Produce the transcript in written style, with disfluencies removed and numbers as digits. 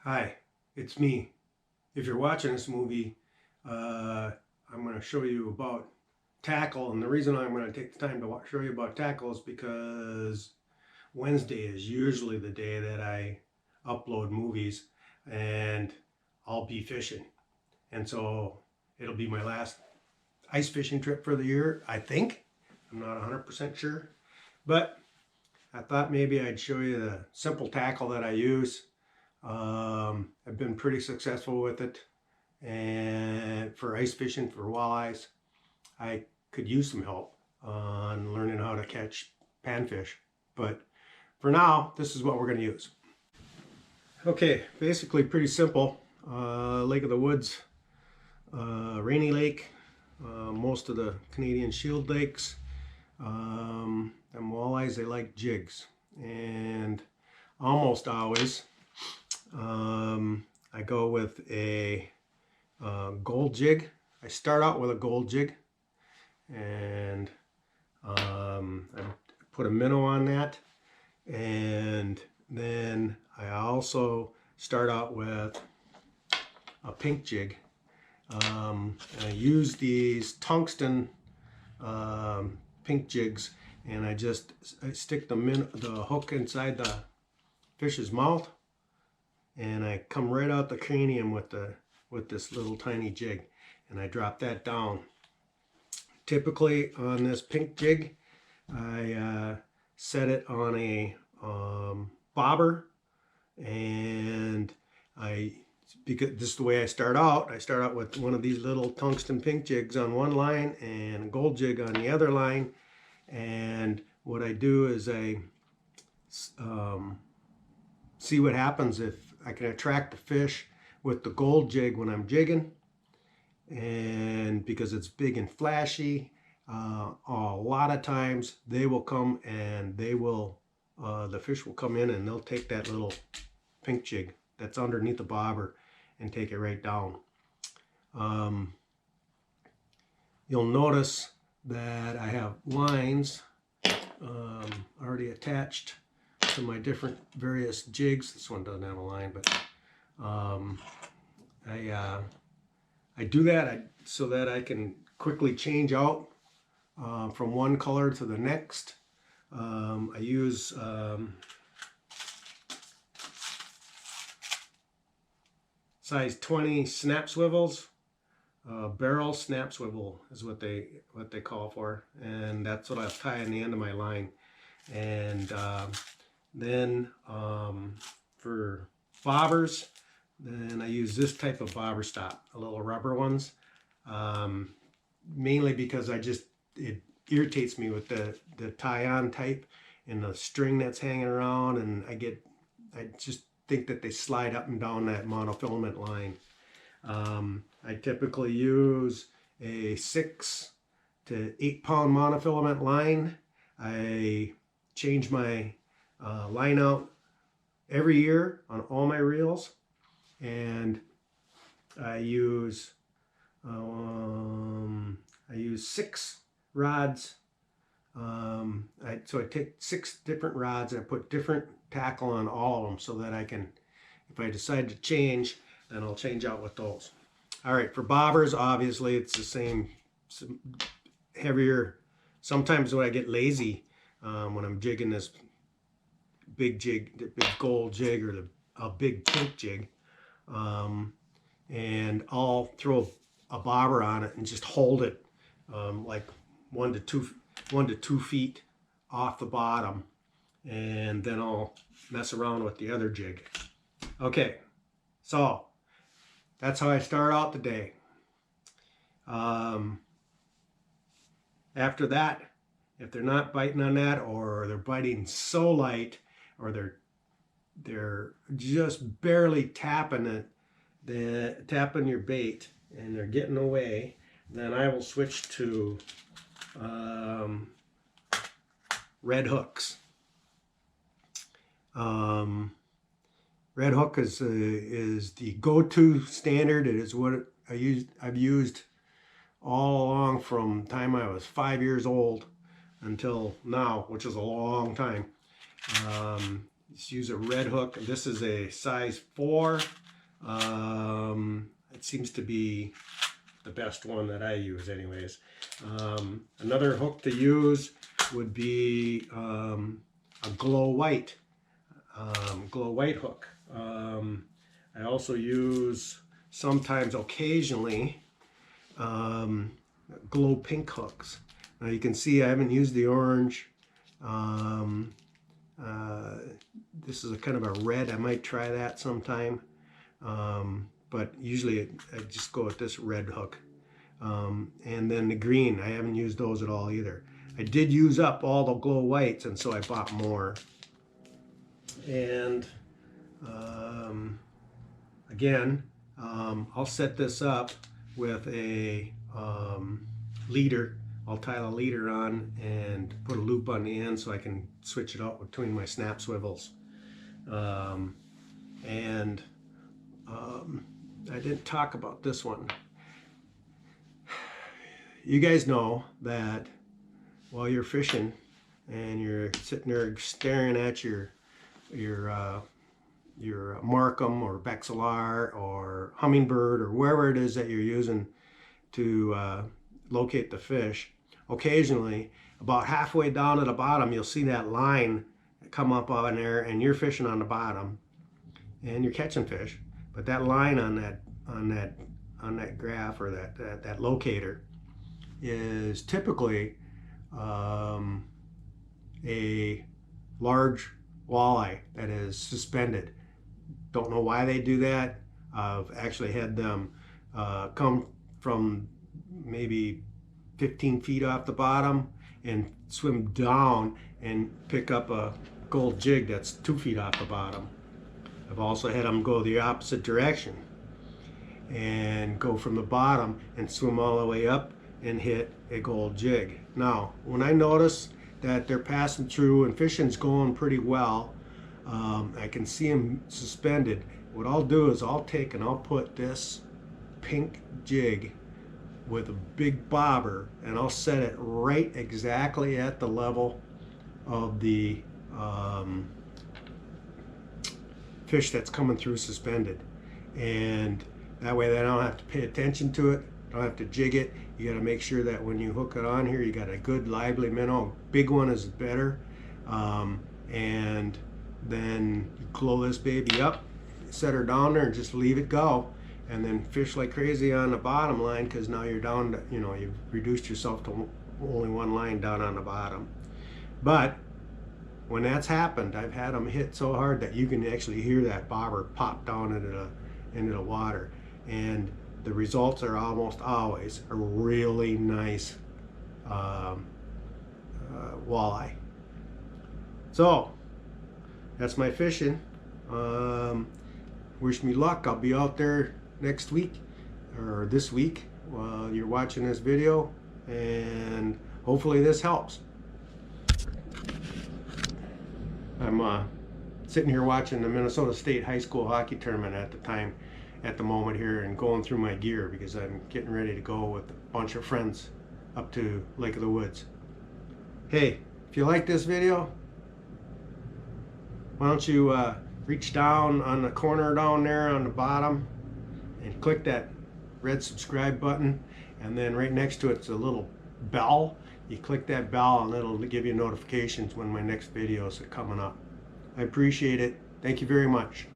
Hi, it's me. If you're watching this movie, I'm going to show you about tackle. And the reason I'm going to take the time to show you about tackle is because Wednesday is usually the day that I upload movies, and I'll be fishing. And so it'll be my last ice fishing trip for the year, I think. I'm not 100% sure. But I thought maybe I'd show you the simple tackle that I use. I've been pretty successful with it, and for ice fishing for walleyes, I could use some help on learning how to catch panfish. But for now, this is what we're going to use. Okay, basically pretty simple. Lake of the Woods, Rainy Lake, most of the Canadian Shield lakes. Them walleyes, they like jigs, and almost always I go with a gold jig. I start out with a gold jig, and I put a minnow on that, and then I also start out with a pink jig. I use these tungsten pink jigs, and I stick the hook inside the fish's mouth, and I come right out the cranium with this little tiny jig, and I drop that down. Typically on this pink jig, I set it on a bobber, and because this is the way I start out with one of these little tungsten pink jigs on one line and a gold jig on the other line. And what I do is I see what happens if I can attract the fish with the gold jig when I'm jigging. And because it's big and flashy, a lot of times they will come and the fish will come in and they'll take that little pink jig that's underneath the bobber and take it right down. You'll notice that I have lines already attached to my different various jigs. This one doesn't have a line, but I do that so that I can quickly change out from one color to the next. I use size 20 snap swivels. Barrel snap swivel is what they call for, and that's what I'll tie in the end of my line. And then for bobbers, then I use this type of bobber stop, a little rubber ones, mainly because it irritates me with the tie-on type and the string that's hanging around, and I just think that they slide up and down that monofilament line. I typically use a 6 to 8 pound monofilament line. I change my line out every year on all my reels, and I use 6 rods. So I take 6 different rods and I put different tackle on all of them, so that I can, if I decide to change, then I'll change out with those. All right, for bobbers, obviously it's the same, heavier. Sometimes when I get lazy, when I'm jigging this big jig, the big gold jig or a big pink jig, and I'll throw a bobber on it and just hold it like 1 to 2 feet off the bottom, and then I'll mess around with the other jig. Okay, so that's how I start out the day. After that, if they're not biting on that, or they're biting so light, or they're just barely tapping tapping your bait, and they're getting away, then I will switch to red hooks. Red hook is the go-to standard. It is what I've used all along from the time I was 5 years old until now, which is a long time. Just use a red hook. This is a size 4. It seems to be the best one that I use anyways. Another hook to use would be a glow white hook. I also use sometimes occasionally glow pink hooks. Now you can see I haven't used the orange. This is a kind of a red. I might try that sometime. But usually I just go with this red hook. And then the green, I haven't used those at all either. I did use up all the glow whites, and so I bought more. And again, I'll set this up with a leader. I'll tie the leader on and put a loop on the end so I can switch it out between my snap swivels. I didn't talk about this one. You guys know that while you're fishing and you're sitting there staring at your Markham or Bexelar or Humminbird or wherever it is that you're using to locate the fish, occasionally about halfway down at the bottom you'll see that line come up on there, and you're fishing on the bottom and you're catching fish, but that line on that graph or that locator is typically a large walleye that is suspended. Don't know why they do that. I've actually had them come from maybe 15 feet off the bottom and swim down and pick up a gold jig that's 2 feet off the bottom. I've also had them go the opposite direction and go from the bottom and swim all the way up and hit a gold jig. Now, when I notice that they're passing through and fishing's going pretty well, I can see them suspended. What I'll do is I'll put this pink jig with a big bobber, and I'll set it right exactly at the level of the fish that's coming through suspended, and that way they don't have to pay attention to it, don't have to jig it. You got to make sure that when you hook it on here, you got a good lively minnow. Big one is better. And then you glow this baby up, set her down there, and just leave it go, and then fish like crazy on the bottom line, because now you're down to, you've reduced yourself to only one line down on the bottom. But when that's happened, I've had them hit so hard that you can actually hear that bobber pop down into the water, and the results are almost always a really nice walleye. So that's my fishing. Wish me luck. I'll be out there next week or this week while you're watching this video, and hopefully this helps. I'm sitting here watching the Minnesota State High School hockey tournament at the moment here, and going through my gear because I'm getting ready to go with a bunch of friends up to Lake of the Woods. Hey, if you like this video, why don't you reach down on the corner down there on the bottom and click that red subscribe button, and then right next to it's a little bell. You click that bell and it'll give you notifications when my next videos are coming up. I appreciate it. Thank you very much.